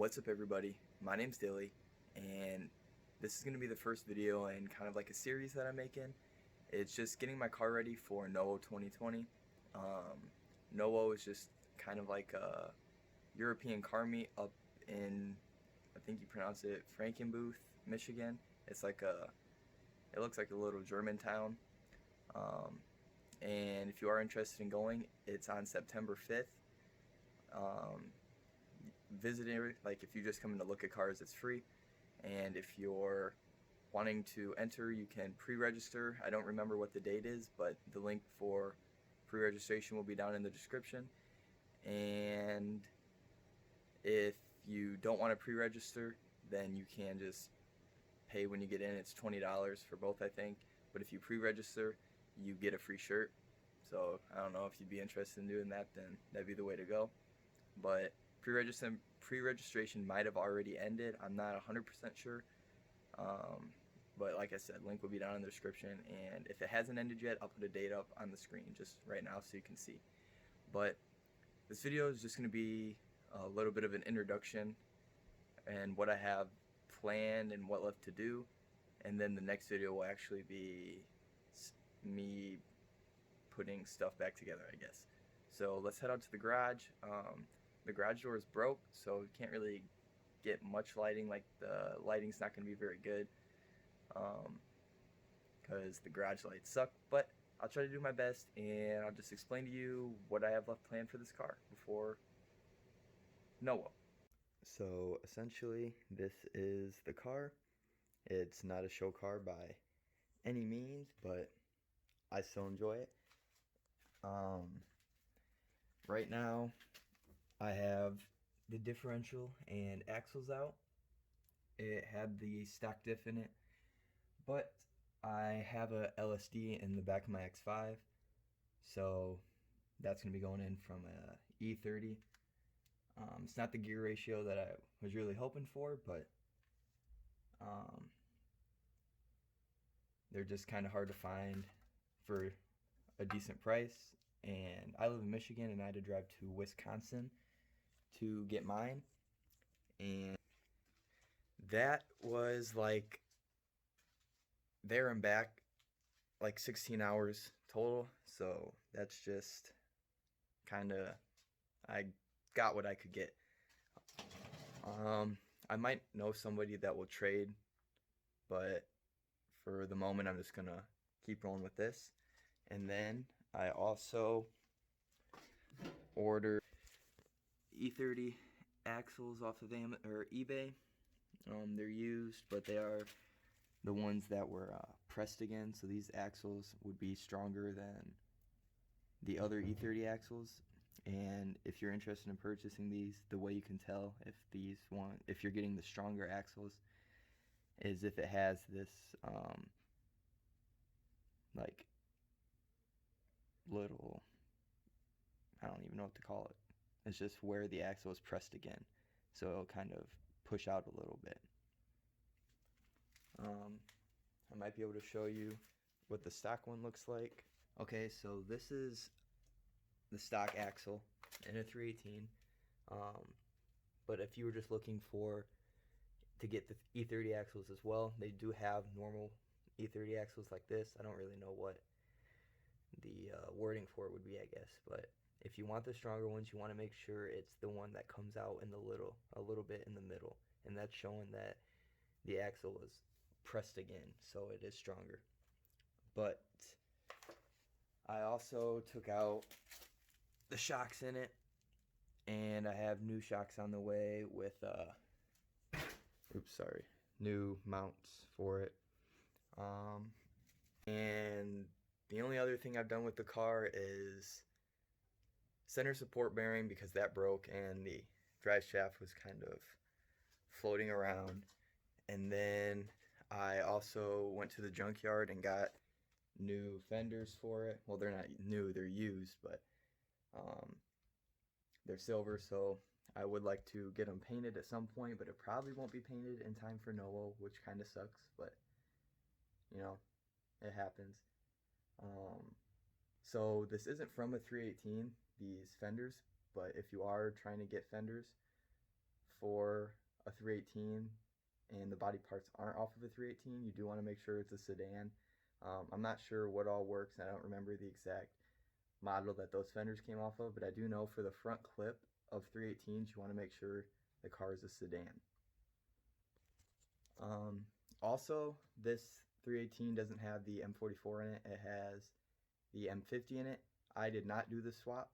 What's up everybody? My name's Dilly and this is going to be the first video in kind of like a series that I'm making. It's just getting my car ready for Nowo 2020. Nowo is just kind of like a European car meet up in, I think you pronounce it Frankenbooth, Michigan. It looks like a little German town. Um, and if you are interested in going, it's on September 5th. Visiting, like if you just come in to look at cars, it's free, and if you're wanting to enter, you can pre-register. I don't remember what the date is, but the link for pre-registration will be down in the description. And if you don't want to pre-register, then you can just pay when you get in. It's $20 for both, I think, but if you pre-register, you get a free shirt. So I don't know if you'd be interested in doing that, then that'd be the way to go. But pre-registration might have already ended. I'm not 100% sure. But like I said, link will be down in the description. And if it hasn't ended yet, I'll put a date up on the screen just right now so you can see. But this video is just going to be a little bit of an introduction and what I have planned and what left to do. And then the next video will actually be me putting stuff back together, I guess. So let's head out to the garage. The garage door is broke, so you can't really get much lighting. Like, the lighting's not going to be very good because the garage lights suck, but I'll try to do my best, and I'll just explain to you what I have left planned for this car before Nowo. So essentially, this is the car. It's not a show car by any means, but I still enjoy it. Right now I have the differential and axles out. It had the stock diff in it, but I have a LSD in the back of my X5, so that's going to be going in from a E30. It's not the gear ratio that I was really hoping for, but they're just kind of hard to find for a decent price. And I live in Michigan, and I had to drive to Wisconsin to get mine, and that was like there and back like 16 hours total. So that's just kind of, I got what I could get. I might know somebody that will trade, but for the moment I'm just gonna keep rolling with this. And then I also ordered E30 axles off of eBay. They're used, but they are the ones that were pressed again, so these axles would be stronger than the other E30 axles. And if you're interested in purchasing these, the way you can tell if you're getting the stronger axles is if it has this like little, I don't even know what to call it. It's just where the axle is pressed again, so it'll kind of push out a little bit. I might be able to show you what the stock one looks like. Okay, so this is the stock axle in a 318. But if you were just looking to get the E30 axles as well, they do have normal E30 axles like this. I don't really know what the wording for it would be, I guess, but if you want the stronger ones, you want to make sure it's the one that comes out in a little bit in the middle, and that's showing that the axle was pressed again, so it is stronger. But I also took out the shocks in it, and I have new shocks on the way with new mounts for it. And the only other thing I've done with the car is center support bearing, because that broke and the drive shaft was kind of floating around. And then I also went to the junkyard and got new fenders for it. Well, they're not new, they're used, but they're silver, so I would like to get them painted at some point, but it probably won't be painted in time for Nowo, which kind of sucks, but you know, it happens. So this isn't from a 318, these fenders, but if you are trying to get fenders for a 318 and the body parts aren't off of a 318, you do want to make sure it's a sedan. I'm not sure what all works. I don't remember the exact model that those fenders came off of, but I do know for the front clip of 318s, you want to make sure the car is a sedan. Also, this 318 doesn't have the M44 in it. It has the M50 in it. I did not do the swap.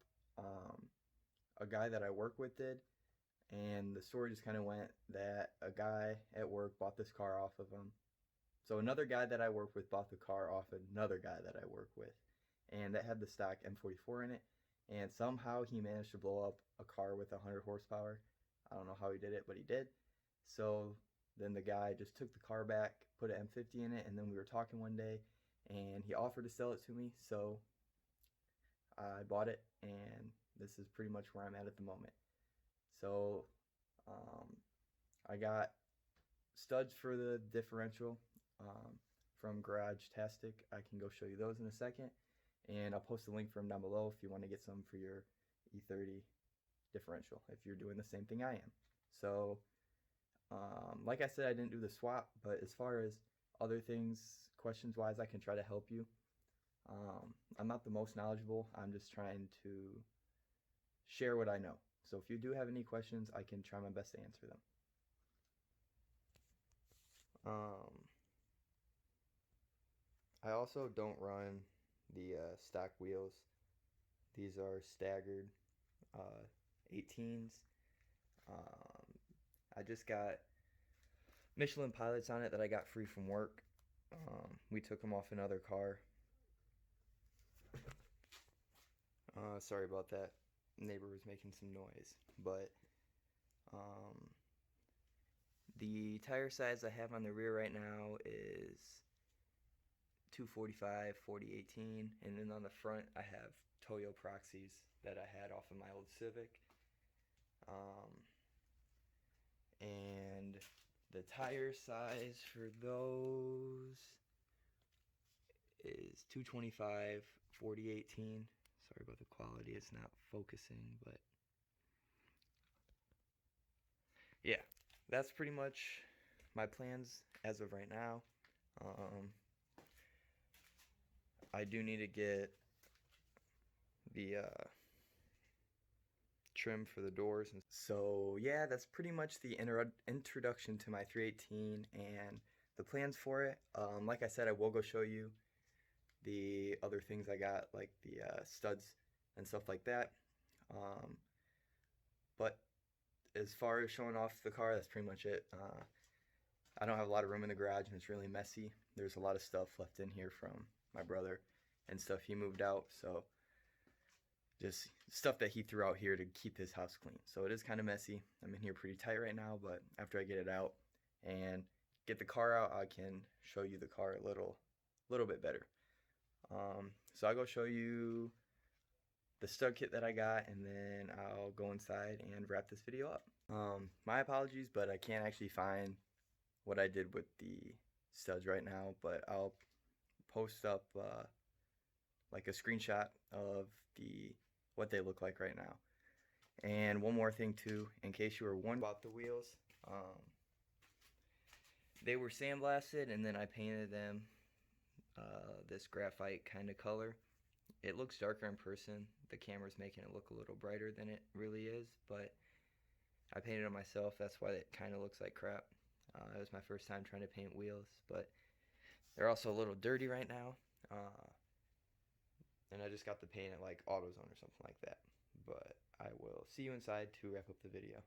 A guy that I work with did, and the story just kind of went that a guy at work bought this car off of him. So another guy that I work with bought the car off another guy that I work with, and that had the stock M44 in it, and somehow he managed to blow up a car with 100 horsepower. I don't know how he did it, but he did. So then the guy just took the car back, put an M50 in it, and then we were talking one day, and he offered to sell it to me, so I bought it, and this is pretty much where I'm at the moment. So I got studs for the differential from Garage Tastic. I can go show you those in a second, and I'll post a link for them down below if you want to get some for your E30 differential if you're doing the same thing I am. So like I said, I didn't do the swap, but as far as other things, questions wise, I can try to help you. I'm not the most knowledgeable. I'm just trying to share what I know. So if you do have any questions, I can try my best to answer them. I also don't run the stock wheels. These are staggered 18s. I just got Michelin pilots on it that I got free from work. We took them off another car. Sorry about that. Neighbor was making some noise. But the tire size I have on the rear right now is 245 4018, and then on the front I have Toyo Proxies that I had off of my old Civic. And the tire size for those is 225 4018. Sorry about the quality, it's not focusing, but yeah, that's pretty much my plans as of right now. I do need to get the trim for the doors, and so yeah, that's pretty much the introduction to my 318 and the plans for it. Like I said, I will go show you the other things I got, like the studs and stuff like that. But as far as showing off the car, that's pretty much it. I don't have a lot of room in the garage, and it's really messy. There's a lot of stuff left in here from my brother and stuff he moved out, so just stuff that he threw out here to keep his house clean. So it is kind of messy. I'm in here pretty tight right now, but after I get it out and get the car out, I can show you the car a little bit better. So I'll go show you the stud kit that I got, and then I'll go inside and wrap this video up. My apologies, but I can't actually find what I did with the studs right now, but I'll post up like a screenshot of what they look like right now. And one more thing too, in case you were wondering about the wheels, they were sandblasted, and then I painted them this graphite kind of color. It looks darker in person. The camera's making it look a little brighter than it really is, but I painted it myself. That's why it kind of looks like crap. It was my first time trying to paint wheels, but they're also a little dirty right now. And I just got the paint at like AutoZone or something like that. But I will see you inside to wrap up the video.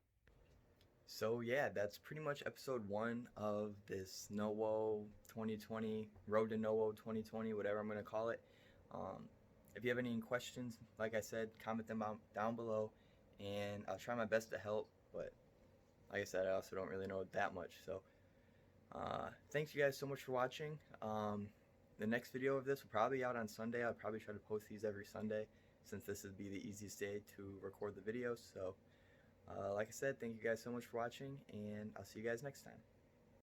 So yeah, that's pretty much episode 1 of this Nowo 2020, Road to Nowo 2020, whatever I'm going to call it. If you have any questions, like I said, comment them down below, and I'll try my best to help, but like I said, I also don't really know that much. So thanks you guys so much for watching. The next video of this will probably be out on Sunday. I'll probably try to post these every Sunday, since this would be the easiest day to record the videos. So like I said, thank you guys so much for watching, and I'll see you guys next time.